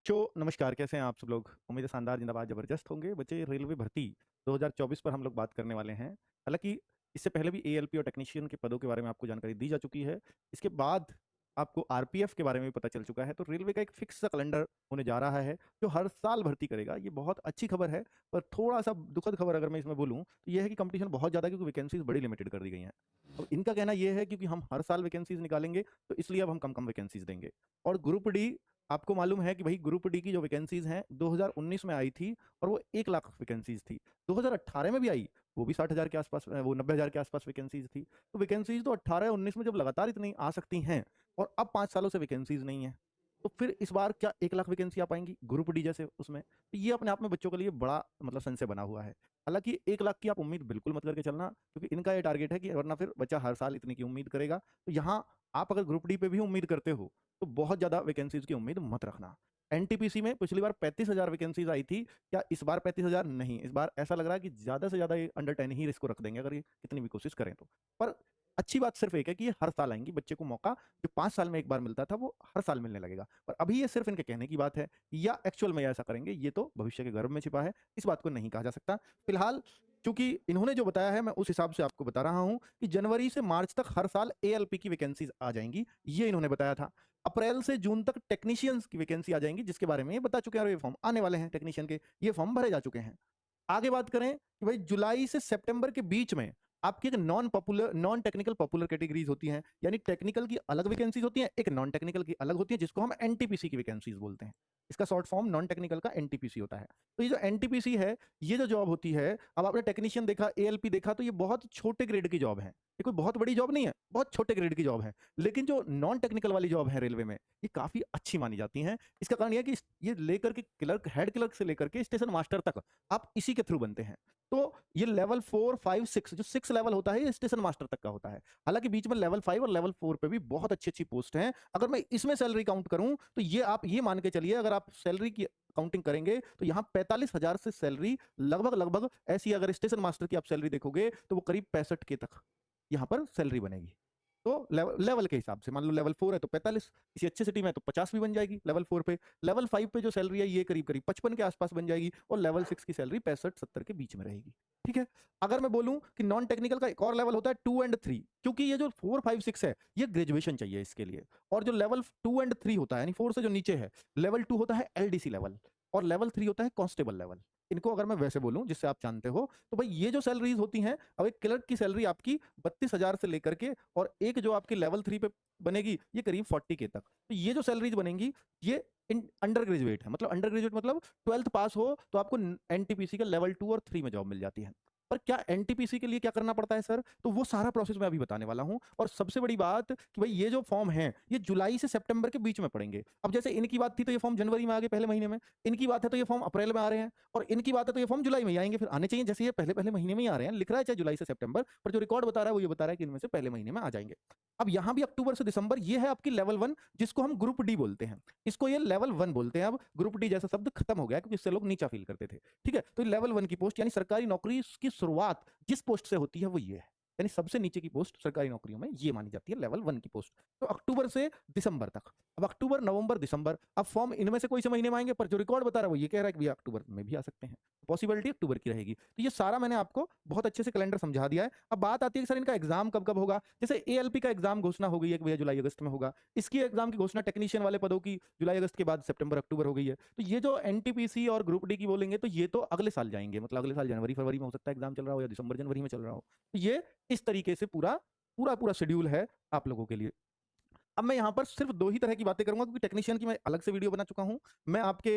नमस्कार, कैसे हैं आप सब लोग? उम्मीद है शानदार, जिंदाबाद, ज़बरदस्त होंगे। बच्चे, रेलवे भर्ती 2024 पर हम लोग बात करने वाले हैं। हालाँकि इससे पहले भी एएलपी और टेक्नीशियन के पदों के बारे में आपको जानकारी दी जा चुकी है। इसके बाद आपको आरपीएफ के बारे में भी पता चल चुका है। तो रेलवे का एक फिक्स सा कैलेंडर होने जा रहा है, जो हर साल भर्ती करेगा। ये बहुत अच्छी खबर है, पर थोड़ा-सा दुखद खबर अगर मैं इसमें बोलूँ, तो ये है कि कॉम्पिटिशन बहुत ज़्यादा है, क्योंकि वैकेंसीज़ बड़ी लिमिटेड कर दी गई हैं। अब इनका कहना ये है, क्योंकि हम हर साल वैकेंसीज़ निकालेंगे, तो इसलिए अब हम कम-कम वैकेंसीज़ देंगे। और ग्रुप डी, आपको मालूम है कि भाई ग्रुप डी की जो वैकेंसीज हैं 2019 में आई थी, और वो 1 लाख वैकेंसीज थी। 2018 में भी आई, वो भी 60,000 के आसपास, वो 90,000 के आसपास वैकेंसीज थी। तो वैकेंसीज तो 18-19 में जब लगातार इतनी आ सकती हैं, और अब 5 सालों से वैकेंसीज नहीं है, तो फिर इस बार क्या 1 लाख वैकेंसी आ पाएंगी ग्रुप डी जैसे उसमें? तो ये अपने आप में बच्चों के लिए बड़ा मतलब संशय बना हुआ है। हालांकि 1 लाख की आप उम्मीद बिल्कुल मत करके चलना, क्योंकि इनका ये टारगेट है कि वरना फिर बच्चा हर साल इतनी की उम्मीद करेगा। तो यहाँ आप अगर ग्रुप डी पे भी उम्मीद करते हो, तो बहुत ज्यादा वैकेंसीज की उम्मीद मत रखना। एनटीपीसी में पिछली बार 35,000 वैकेंसीज आई थी। क्या इस बार 35,000? नहीं, इस बार ऐसा लग रहा है कि ज्यादा से ज्यादा ये अंडर 10 ही इसको रख देंगे, अगर ये कितनी भी कोशिश करें तो। पर अच्छी बात सिर्फ एक है कि ये हर साल आएंगी। बच्चे को मौका जो 5 साल में एक बार मिलता था, वो हर साल मिलने लगेगा। पर अभी ये सिर्फ इनके कहने की बात है, या एक्चुअल में ऐसा करेंगे, ये तो भविष्य के गर्भ में छिपा है। इस बात को नहीं कहा जा सकता फिलहाल। चूंकि इन्होंने जो बताया है, मैं उस हिसाब से आपको बता रहा हूं कि जनवरी से मार्च तक हर साल एएलपी की वैकेंसीज आ जाएंगी, ये इन्होंने बताया था। अप्रैल से जून तक टेक्नीशियंस की वैकेंसी आ जाएंगी, जिसके बारे में ये बता चुके हैं, और ये फॉर्म आने वाले हैं टेक्नीशियन के, ये फॉर्म भरे जा चुके हैं। आगे बात करें कि भाई जुलाई से सितंबर के बीच में आपकी एक नॉन टेक्निकल पॉपुलर कैटेगरीज होती हैं, यानी टेक्निकल की अलग वैकेंसीज होती हैं, एक नॉन टेक्निकल की अलग होती है, जिसको हम एनटीपीसी की वैकेंसीज बोलते हैं। इसका शॉर्ट फॉर्म नॉन टेक्निकल का एनटीपीसी होता है। तो ये जो एनटीपीसी है, ये जो जॉब होती है, अब आपने टेक्नीशियन देखा, एएलपी देखा, तो ये बहुत छोटे ग्रेड की जॉब है। ये कोई बहुत बड़ी जॉब नहीं है, बहुत छोटे ग्रेड की जॉब है। लेकिन जो नॉन टेक्निकल वाली जॉब है रेलवे में, ये काफी अच्छी मानी जाती हैं। इसका कारण यह है कि ये लेकर के क्लर्क, हेड क्लर्क से लेकर के स्टेशन मास्टर तक आप इसी के थ्रू बनते हैं। तो ये लेवल 4, 5, 6, जो 6 लेवल होता है, ये स्टेशन मास्टर तक का होता है। हालांकि बीच में लेवल 5 और लेवल 4 पे भी बहुत अच्छी अच्छी पोस्ट हैं। अगर मैं इसमें सैलरी काउंट करूं, तो ये आप ये मान के चलिए, अगर आप सैलरी की काउंटिंग करेंगे, तो यहां 45,000 से सैलरी लगभग लगभग ऐसी, अगर स्टेशन मास्टर की आप सैलरी देखोगे, तो वो करीब 65 के तक यहां पर सैलरी बनेगी। तो लेवल के हिसाब से मान लो लेवल 4 है तो 45, किसी अच्छे सिटी में है तो 50 भी बन जाएगी लेवल 4 पे। लेवल 5 पे जो सैलरी है, ये करीब करीब 55 के आसपास बन जाएगी, और लेवल 6 की सैलरी 65-70 के बीच में रहेगी। ठीक है। अगर मैं बोलूं कि नॉन टेक्निकल का एक और लेवल होता है 2 एंड 3, क्योंकि ये जो 4, 5, 6 है, ये ग्रेजुएशन चाहिए इसके लिए। और जो लेवल 2 एंड 3 होता है, यानी 4 से जो नीचे है, लेवल 2 होता है एलडीसी लेवल, और लेवल 3 होता है कांस्टेबल लेवल। इनको अगर मैं वैसे बोलूं जिससे आप जानते हो, तो भाई ये जो सैलरीज होती हैं, अब एक क्लर्क की सैलरी आपकी 32,000 से लेकर के, और एक जो आपकी लेवल 3 पे बनेगी, ये करीब 40 के तक। तो ये जो सैलरीज बनेंगी, ये अंडर ग्रेजुएट है। मतलब अंडर ग्रेजुएट मतलब 12th पास हो तो आपको एनटीपीसी का लेवल 2 और 3 में जॉब मिल जाती है। पर क्या एनटीपीसी के लिए क्या करना पड़ता है सर? तो वो सारा प्रोसेस मैं अभी बताने वाला हूं। और सबसे बड़ी बात कि भाई ये जो फॉर्म है, ये जुलाई से सितंबर के बीच में पड़ेंगे। अब जैसे इनकी बात थी तो ये फॉर्म जनवरी में आ गए, पहले महीने में। इनकी बात है तो ये फॉर्म अप्रैल में आ रहे हैं, और इनकी बात है तो ये फॉर्म जुलाई में ही आएंगे। फिर आने चाहिए, जैसे ये पहले पहले महीने में ही आ रहे हैं, लिख रहा है चाहे जुलाई से सितंबर, पर जो रिकॉर्ड बता रहा है वो ये बता रहा है कि इनमें से पहले महीने में आ जाएंगे। अब यहां भी अक्टूबर से दिसंबर, ये है आपकी लेवल 1, जिसको हम ग्रुप डी बोलते हैं। इसको ये लेवल 1 बोलते हैं। अब ग्रुप डी जैसा शब्द खत्म हो गया, क्योंकि इससे लोग नीचा फील करते थे। ठीक है। तो लेवल 1 की पोस्ट, यानी सरकारी नौकरी की शुरुआत जिस पोस्ट से होती है, वो ये है। यानी सबसे नीचे की पोस्ट सरकारी नौकरियों में ये मानी जाती है लेवल 1 की पोस्ट। तो अक्टूबर से दिसंबर तक, अब अक्टूबर, नवंबर, दिसंबर, अब फॉर्म इनमें से कोई से महीने में आएंगे, पर जो रिकॉर्ड बता रहा है वो ये कह रहा है कि भैया अक्टूबर में भी आ सकते हैं। पॉसिबिलिटी अक्टूबर की रहेगी। तो ये सारा मैंने आपको बहुत अच्छे से कैलेंडर समझा दिया है। अब बात आती है कि सर इनका एग्जाम कब कब होगा। जैसे एएलपी का एग्जाम घोषणा हो गई है कि भैया जुलाई अगस्त में होगा। इसकी एग्जाम की घोषणा टेक्नीशियन वाले पदों की जुलाई अगस्त के बाद सितंबर अक्टूबर हो गई है। तो ये जो एनटीपीसी और ग्रुप डी की बोलेंगे, तो ये तो अगले साल जाएंगे। मतलब अगले साल जनवरी फरवरी में हो सकता है एग्जाम चल रहा हो, या दिसंबर जनवरी में चल रहा हो। तो ये इस तरीके से पूरा पूरा पूरा शेड्यूल है आप लोगों के लिए। अब मैं यहाँ पर सिर्फ 2 ही तरह की बातें करूंगा, क्योंकि टेक्नीशियन की मैं अलग से वीडियो बना चुका हूं। मैं आपके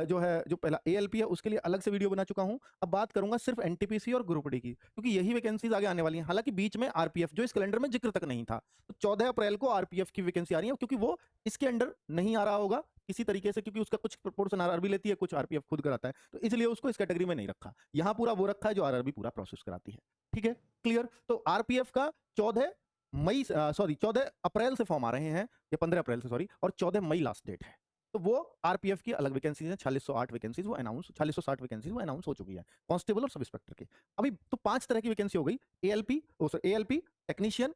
जो पहला एएलपी है उसके लिए अलग से वीडियो बना चुका हूं। अब बात करूंगा सिर्फ एनटीपीसी और ग्रुप डी की, क्योंकि यही वैकेंसीज आगे आने वाली हैं। हालांकि बीच में आरपीएफ, जो इस कैलेंडर में जिक्र तक नहीं था, तो 14 अप्रैल को आरपीएफ की वैकेंसी आ रही है, क्योंकि वो इसके अंडर नहीं आ रहा होगा किसी तरीके से, क्योंकि उसका कुछ प्रोपोर्शन आरआरबी लेती है, कुछ आरपीएफ खुद कराता है, तो इसलिए उसको इस कैटेगरी में नहीं रखा। यहां पूरा वो रखा है जो आरआरबी पूरा प्रोसेस कराती है। ठीक है, क्लियर। तो आरपीएफ का 14 अप्रैल से फॉर्म आ रहे हैं, या 15 अप्रैल से, सॉरी, और 14 मई लास्ट डेट है। तो वो आरपीएफ की अलग वैकेंसीज हैं, 4608 वैकेंसीज वो अनाउंस 4660 वैकेंसीज वो अनाउंस हो चुकी है, कांस्टेबल और सब इंस्पेक्टर के। अभी तो 5 तरह की वैकेंसी हो गई, एएलपी, टेक्नीशियन,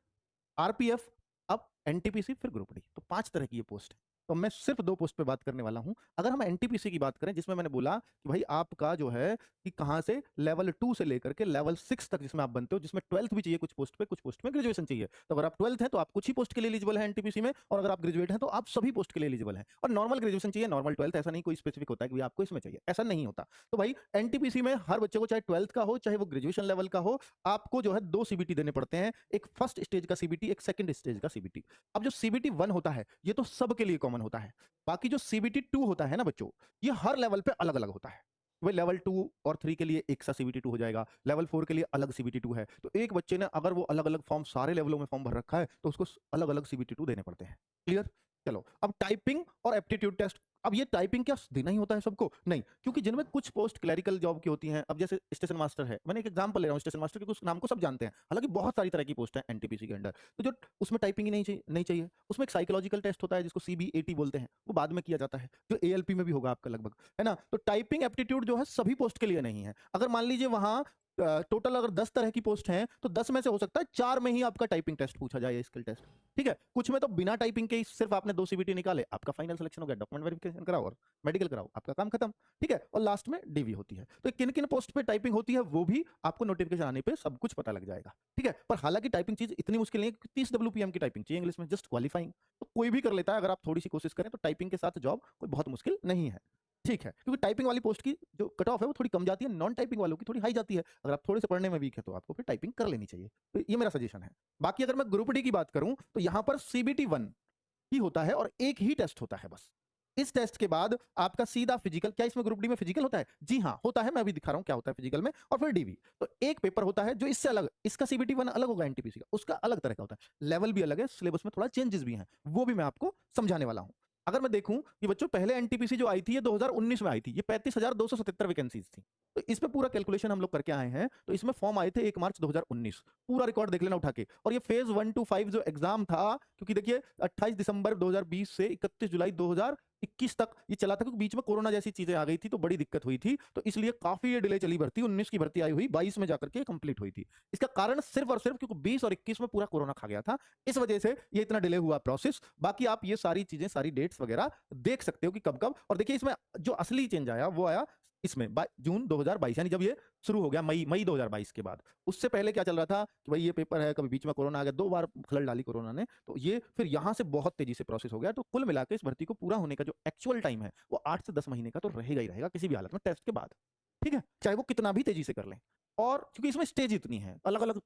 आरपीएफ, अब एनटीपीसी, फिर ग्रुप डी। तो 5 तरह की ये पोस्ट है। तो मैं सिर्फ 2 पोस्ट पे बात करने वाला हूं। अगर हम एनटीपीसी की बात करें, जिसमें मैंने बोला कि भाई आपका जो है कि कहां से लेवल 2 से लेकर के लेवल 6 तक जिसमें आप बनते हो, जिसमें 12th भी चाहिए कुछ पोस्ट पे, कुछ पोस्ट में ग्रेजुएशन चाहिए। तो अगर आप 12th हैं तो आप कुछ ही पोस्ट के लिए एलिजिबल है एनटीपीसी में, और अगर आप ग्रेजुएट हैं तो आप सभी पोस्ट के लिए एलिजिबल हैं। और नॉर्मल ग्रेजुएशन चाहिए, नॉर्मल 12th, ऐसा नहीं कोई स्पेसिफिक होता है कि आपको इसमें चाहिए, ऐसा नहीं होता। तो भाई एनटीपीसी में हर बच्चे को, चाहे 12th का हो चाहे वो ग्रेजुएशन लेवल का हो, आपको जो है 2 सीबीटी देने पड़ते हैं। एक फर्स्ट स्टेज का सीबीटी, एक सेकंड स्टेज का सीबीटी। अब जो सीबीटी 1 होता है ये तो सबके लिए कॉमन होता है। बाकी जो सीबीटी 2 होता है ना बच्चों, ये हर लेवल पे अलग अलग होता है। वही लेवल 2 और 3 के लिए एक सा सीबीटी 2 हो जाएगा, लेवल 4 के लिए अलग सीबीटी 2 है। तो एक बच्चे ने अगर वो अलग अलग फॉर्म सारे लेवलों में फॉर्म भर रखा है तो उसको अलग अलग सीबीटी 2 देने पड़ते हैं। क्लियर? चलो, अब टाइपिंग और एप्टीट्यूड टेस्ट। अब ये टाइपिंग क्या देना ही होता है सबको? नहीं, क्योंकि जिनमें कुछ पोस्ट क्लरिकल जॉब की होती हैं। अब जैसे स्टेशन मास्टर है, मैंने एक एग्जांपल ले रहा हूँ स्टेशन मास्टर के, उस नाम को सब जानते हैं, हालांकि बहुत सारी तरह की पोस्ट है एनटीपीसी के अंडर। तो जो उसमें टाइपिंग ही नहीं चाहिए, उसमें एक साइकोलॉजिकल टेस्ट होता है जिसको सीबीएटी बोलते हैं, वो बाद में किया जाता है, जो एएलपी में भी होगा आपका लगभग, है ना। तो टाइपिंग एप्टीट्यूड जो है सभी पोस्ट के लिए नहीं है। अगर मान लीजिए वहां टोटल अगर 10 तरह की पोस्ट हैं तो 10 में से हो सकता है 4 में ही आपका टाइपिंग टेस्ट पूछा जाए, स्किल टेस्ट। ठीक है, कुछ में तो बिना टाइपिंग के ही सिर्फ आपने 2 सीबीटी निकाले, आपका फाइनल सिलेक्शन हो गया, डॉक्यूमेंट वेरिफिकेशन कराओ और मेडिकल कराओ, आपका काम खत्म। ठीक है, और लास्ट में डीवी होती है। तो किन किन पोस्ट पे टाइपिंग होती है वो भी आपको नोटिफिकेशन आने पे सब कुछ पता लग जाएगा। ठीक है, पर हालांकि टाइपिंग चीज इतनी मुश्किल नहीं है। 30 WPM की टाइपिंग चाहिए इंग्लिश में, जस्ट क्वालिफाइंग, तो कोई भी कर लेता है। अगर आप थोड़ी सी कोशिश करें तो टाइपिंग के साथ जॉब कोई बहुत मुश्किल नहीं है। ठीक है, क्योंकि टाइपिंग वाली पोस्ट की जो कट ऑफ है वो थोड़ी कम जाती है, नॉन टाइपिंग वालों की थोड़ी हाई जाती है। अगर आप थोड़े से पढ़ने में वीक है तो आपको फिर टाइपिंग कर लेनी चाहिए। तो ये मेरा सजेशन है। बाकी अगर मैं ग्रुप डी की बात करूं तो यहां पर सीबीटी 1 ही होता है और एक ही टेस्ट होता है बस। इस टेस्ट के बाद आपका सीधा फिजिकल। क्या इसमें ग्रुप डी में फिजिकल होता है? जी हाँ, होता है। मैं अभी दिखा रहा हूं क्या होता है फिजिकल में, और फिर डीवी। तो एक पेपर होता है जो इससे अलग, इसका सीबीटी 1 अलग होगा एनटीपीसी का, उसका अलग तरह का होता है, लेवल भी अलग है, सिलेबस में थोड़ा चेंजेस भी हैं, वो भी मैं आपको समझाने वाला हूं। अगर मैं देखूं कि बच्चों पहले एनटीपीसी जो आई थी ये 2019 में आई थी, ये 35,277 वैकेंसीज थी। तो इस पे पूरा कैलकुलेशन हम लोग करके आए हैं। तो इसमें फॉर्म आए थे 1 मार्च 2019, पूरा रिकॉर्ड देख लेना उठा के। और ये फेज 1 to 5 जो एग्जाम था, क्योंकि देखिए 28 दिसंबर 2020 से 31 जुलाई 2021 तक ये चला था, क्योंकि बीच में कोरोना जैसी चीजें आ गई थी तो बड़ी दिक्कत हुई थी, तो इसलिए काफी ये डिले चली भर्ती। 19 की भर्ती आई हुई, 22 में जाकर के कंप्लीट हुई थी। इसका कारण सिर्फ और सिर्फ क्योंकि 20 और 21 में पूरा कोरोना खा गया था, इस वजह से ये इतना डिले हुआ प्रोसेस। बाकी आप ये सारी चीजें, सारी डेट्स वगैरह देख सकते हो कि कब कब। और देखिए इसमें जो असली चेंज आया वो आया इसमें जून 2022, यानी जब ये शुरू हो गया मई 2022 के बाद। उससे पहले क्या चल रहा था कि भाई ये पेपर है, कभी बीच में कोरोना आ गया, 2 बार खलल डाली कोरोना ने, तो ये फिर यहां से बहुत तेजी से प्रोसेस हो गया। तो कुल मिलाकर इस भर्ती को पूरा होने का जो एक्चुअल टाइम है वो 8 से 10 महीने का तो रहेगा ही रहेगा किसी भी हालत में, टेस्ट के बाद। ठीक है, चाहे वो कितना भी तेजी से कर लें। और क्योंकि इसमें स्टेज इतनी है, अलग अलग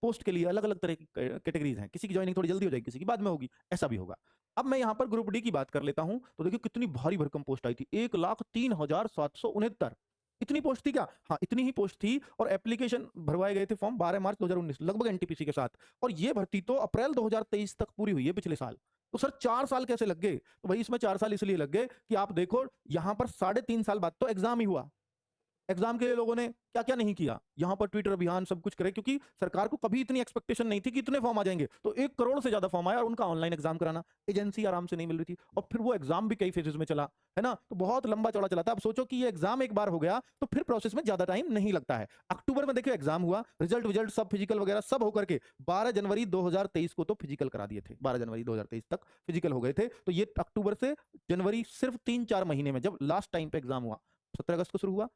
पोस्ट के लिए अलग अलग तरह की कैटेगरीज हैं, किसी की ज्वाइनिंग थोड़ी जल्दी हो जाएगी, किसी की बाद में होगी, ऐसा भी होगा। अब मैं यहां पर ग्रुप डी की बात कर लेता हूं। तो देखिए कितनी भारी भरकम पोस्ट आई थी, 1,03,769। इतनी पोस्ट थी क्या? हाँ, इतनी ही पोस्ट थी। और एप्लीकेशन भरवाए गए थे फॉर्म 12 मार्च 2019 लगभग एनटीपीसी के साथ। और ये भर्ती तो अप्रैल 2023 तक पूरी हुई है, पिछले साल। तो सर 4 साल कैसे लग गए? तो भाई इसमें 4 साल इसलिए लग गए कि आप देखो यहां पर 3.5 साल बाद तो एग्जाम ही हुआ। एग्जाम के लिए लोगों ने क्या क्या नहीं किया, यहां पर ट्विटर अभियान सब कुछ करे, क्योंकि सरकार को कभी इतनी एक्सपेक्टेशन नहीं थी कि इतने फॉर्म आ जाएंगे। तो 1 करोड़ से ज्यादा फॉर्म आया और उनका ऑनलाइन एग्जाम कराना, एजेंसी आराम से नहीं मिल रही थी, और फिर वो एग्जाम भी कई फेजेस में चला, है ना। तो बहुत लंबा चौड़ा चला था। अब सोचो कि ये एग्जाम एक बार हो गया तो फिर प्रोसेस में ज्यादा टाइम नहीं लगता है। अक्टूबर में देखिए एग्जाम हुआ, रिजल्ट सब फिजिकल वगैरह सब होकर के 12 जनवरी 2023 को तो फिजिकल करा दिए थे, 12 जनवरी 2023 तक फिजिकल हो गए थे। तो ये अक्टूबर से जनवरी सिर्फ 3-4 महीने में, जब लास्ट टाइम पे एग्जाम हुआ 17 अगस्त को शुरू हुआ,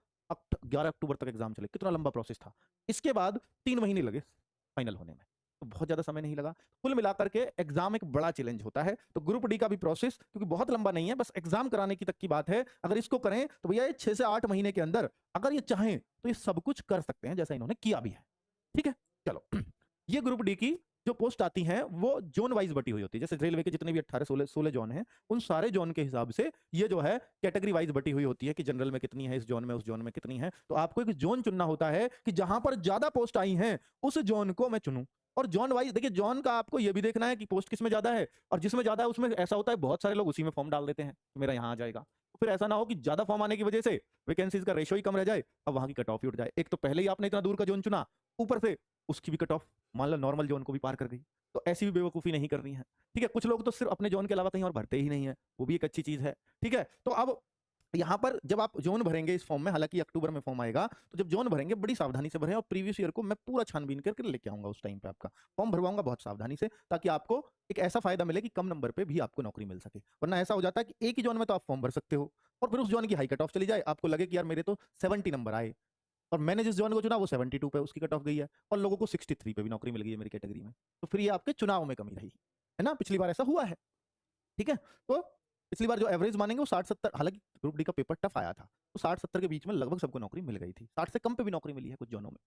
11 अक्टूबर तक एग्जाम चले, कितना लंबा प्रोसेस था। इसके बाद 3 महीने लगे फाइनल होने में, तो बहुत ज्यादा समय नहीं लगा। कुल मिलाकर के एग्जाम एक बड़ा चैलेंज होता है। तो ग्रुप डी का भी प्रोसेस क्योंकि बहुत लंबा नहीं है, बस एग्जाम कराने की तक की बात है। अगर इसको करें तो भैया ये 6 से 8 महीने के अंदर अगर ये चाहें तो ये सब कुछ कर सकते हैं, जैसा इन्होंने किया भी है। ठीक है, चलो ये ग्रुप डी की जो पोस्ट आती हैं वो जोन वाइज बटी हुई होती है। जैसे रेलवे के जितने भी 18-16 जोन हैं, उन सारे जोन के हिसाब से ये जो है कैटेगरी वाइज बटी हुई होती है कि जनरल में कितनी है, इस जोन में, उस जोन में कितनी है। तो आपको एक जोन चुनना होता है कि जहां पर ज्यादा पोस्ट आई हैं उस जोन को मैं चुनूं। और जोन वाइज देखिए, जोन का आपको ये भी देखना है कि पोस्ट किसमें ज्यादा है, और जिसमें ज्यादा है उसमें ऐसा होता है बहुत सारे लोग उसी में फॉर्म डाल देते हैं कि मेरा यहाँ आ जाएगा। फिर ऐसा ना हो कि ज्यादा फॉर्म आने की वजह से वैकेंसीज का रेशो ही कम रह जाए, अब वहां की कट ऑफ ही उठ जाए। एक तो पहले ही आपने इतना दूर का जोन चुना, ऊपर से उसकी भी कट ऑफ मान लो नॉर्मल जोन को भी पार कर गई। तो ऐसी भी बेवकूफी नहीं करनी है। ठीक है, कुछ लोग तो सिर्फ अपने जोन के अलावा कहीं और भरते ही नहीं है, वो भी एक अच्छी चीज है। ठीक है, तो अब यहाँ पर जब आप जोन भरेंगे इस फॉर्म में, हालांकि अक्टूबर में फॉर्म आएगा, तो जब जोन भरेंगे बड़ी सावधानी से भरें, और प्रीवियस ईयर को मैं पूरा छानबीन करके लेके आऊंगा। उस टाइम पे आपका फॉर्म भरवाऊंगा बहुत सावधानी से, ताकि आपको एक ऐसा फायदा मिले कि कम नंबर पे भी आपको नौकरी मिल सके। वरना ऐसा हो जाता है कि एक ही जोन में तो आप फॉर्म भर सकते हो, और फिर उस जोन की हाई कट ऑफ चली जाए, आपको लगे कि यार मेरे तो 70 नंबर आए, और मैंने जिस जोन को चुना वो 72 पे उसकी कट ऑफ गई है, और लोगों को 63 पे भी नौकरी मिल गई है मेरी कैटेगरी में, तो फिर ये आपके चुनाव में कमी रही है ना। पिछली बार ऐसा हुआ है, ठीक है। तो पिछली बार जो एवरेज मानेंगे वो 60-70, हालांकि ग्रुप डी का पेपर टफ आया था, तो 60-70 के बीच में लगभग सबको नौकरी मिल गई थी, 60 से कम पे भी नौकरी मिली है कुछ जोनों में,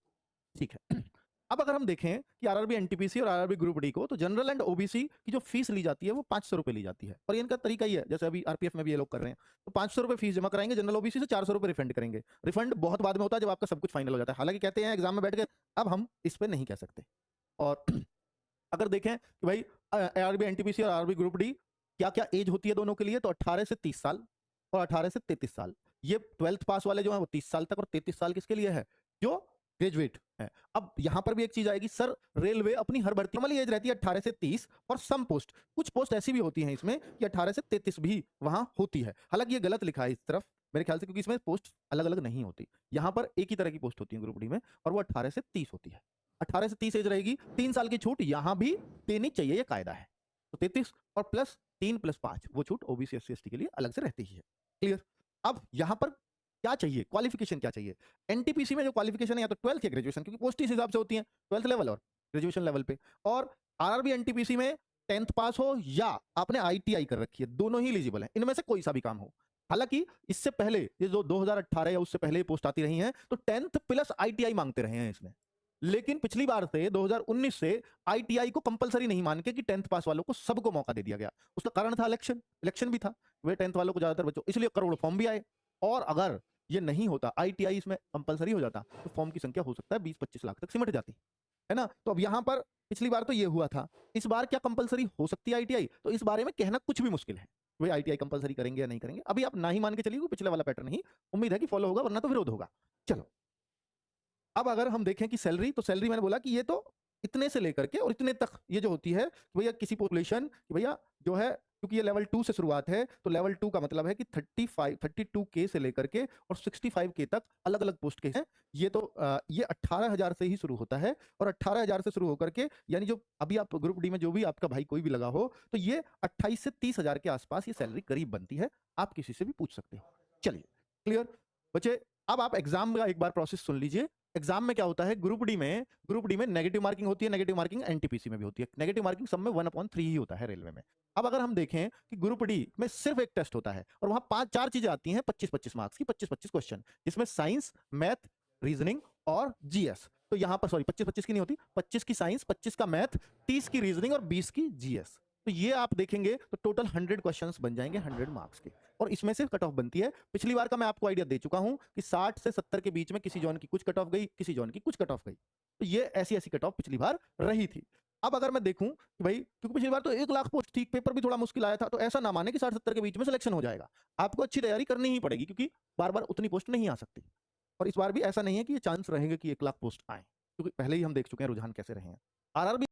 ठीक है। अब अगर हम देखें कि आरआरबी एनटीपीसी और आरआरबी ग्रुप डी को, तो जनरल एंड ओबीसी की जो फीस ली जाती है वो 500 रुपए ली जाती है, और इनका तरीका ही है, जैसे अभी आरपीएफ में भी ये लोग कर रहे हैं, तो 500 रुपए फीस जमा कराएंगे, जनरल ओबीसी से 400 रुपए रिफंड करेंगे। रिफंड बहुत बाद में होता है, जब आपका सब कुछ फाइनल हो जाता है, हालांकि कहते हैं एग्जाम में बैठ के, अब हम इस पर नहीं कह सकते। और अगर देखें कि भाई आरआरबी एनटीपीसी और आरआरबी ग्रुप डी क्या क्या एज होती है दोनों के लिए, तो 18 से 30 साल और 18 से 33 साल। ये 12th पास वाले जो है वो 30 साल तक, और 33 साल किसके लिए है, जो ग्रेजुएट है। अब यहां पर भी एक चीज आएगी, सर रेलवे अपनी हर भर्ती वाली एज रहती है 18 से 30, और सम पोस्ट, कुछ पोस्ट ऐसी भी होती हैं इसमें कि 18 से 33 भी वहां होती है। हालांकि ये गलत लिखा है इस तरफ मेरे ख्याल से, क्योंकि इसमें पोस्ट अलग अलग नहीं होती, यहां पर एक ही तरह की पोस्ट होती है ग्रुप डी में, और वो 18 से 30 होती है। 18 से 30 एज रहेगी, 3 साल की छूट यहां भी देनी चाहिए, ये कायदा है। तो 33 और प्लस 3 प्लस 5 वो छूट ओबीसी एससी एसटी के लिए अलग से रहती ही है। क्लियर। अब यहां पर क्या चाहिए, क्वालिफिकेशन क्या चाहिए। एनटीपीसी में जो क्वालिफिकेशन है या तो 12th या ग्रेजुएशन, क्योंकि पोस्ट इस हिसाब से होती है 12th लेवल और ग्रेजुएशन लेवल पे। और आरआरबी एनटीपीसी में 10th पास हो या आपने आईटीआई कर रखी है, दोनों ही एलिजिबल है, इनमें से कोई सा भी काम हो। हालांकि इससे पहले ये जो 2018 या उससे पहले पोस्ट आती रही हैं, तो 10th प्लस आईटीआई मांगते रहे हैं इसमें। लेकिन पिछली बार से 2019 से आईटीआई को कंपलसरी नहीं मान के कि 10th पास वालों को सबको मौका दे दिया गया। उसका कारण था इलेक्शन भी था, वे 10th वालों को ज्यादातर बच्चों, इसलिए करोड़ों फॉर्म भी आए। और अगर ये नहीं होता, आईटीआई इसमें कंपलसरी हो जाता, तो फॉर्म की संख्या हो सकता है 20-25 लाख तक सिमट जाती है ना। तो अब यहां पर पिछली बार तो ये हुआ था, इस बार क्या कंपलसरी हो सकती है आईटीआई, तो इस बारे में कहना कुछ भी मुश्किल है, वे आईटीआई कंपलसरी करेंगे या नहीं करेंगे। अभी आप ना ही मान के चलिए, पिछले वाला पैटर्न ही उम्मीद है कि फॉलो होगा, वरना तो विरोध होगा। चलो, अब अगर हम देखें कि सैलरी, तो सैलरी मैंने बोला कि ये तो इतने से लेकर के और इतने तक ये जो होती है, भैया किसी पॉपुलेशन, भैया जो है, क्योंकि ये लेवल 2 से शुरुआत है, तो लेवल 2 का मतलब है कि 32K से लेकर के और 65K तक अलग अलग पोस्ट के हैं। ये तो ये 18,000 से ही शुरू होता है, और 18,000 से शुरू होकर के, यानी जो अभी आप ग्रुप डी में जो भी आपका भाई कोई भी लगा हो, तो ये 28 से 30,000 के आसपास ये सैलरी करीब बनती है। आप किसी से भी पूछ सकते हो। चलिए, क्लियर बच्चे। अब आप एग्जाम का एक बार प्रोसेस सुन लीजिए। एग्जाम में क्या होता है, ग्रुप डी में नेगेटिव मार्किंग होती है, नेगेटिव मार्किंग एनटीपीसी में भी होती है, नेगेटिव मार्किंग सब में 1/3 ही होता है रेलवे में। अब अगर हम देखें कि ग्रुप डी में सिर्फ एक टेस्ट होता है, और वहां 5-4 चीजें आती हैं 25-25 मार्क्स की, 25-25 क्वेश्चन, जिसमें साइंस, मैथ, रीजनिंग और जीएस। तो यहां पर सॉरी 25-25 की नहीं होती, 25 की साइंस, 25 का मैथ, 30 की रीजनिंग और 20 की जीएस। तो ये आप देखेंगे तो टोटल 100 क्वेश्चंस बन जाएंगे 100 मार्क्स के, और इसमें से कट ऑफ बनती है। पिछली बार का मैं आपको आइडिया दे चुका हूं कि 60 से 70 के बीच में किसी जोन की कुछ कट ऑफ गई, किसी जोन की कुछ कट ऑफ गई, तो ये ऐसी ऐसी कट ऑफ पिछली बार रही थी। अब अगर मैं देखूं कि भाई, क्योंकि पिछली बार तो 1 लाख पोस्ट थी, पेपर भी थोड़ा मुश्किल आया था, तो ऐसा ना माने कि 60-70 के बीच में सिलेक्शन हो जाएगा। आपको अच्छी तैयारी करनी ही पड़ेगी, क्योंकि बार बार उतनी पोस्ट नहीं आ सकती। और इस बार भी ऐसा नहीं है कि ये चांस रहेंगे कि 1 लाख पोस्ट आए, क्योंकि पहले ही हम देख चुके हैं रुझान कैसे रहे हैं। आरआरबी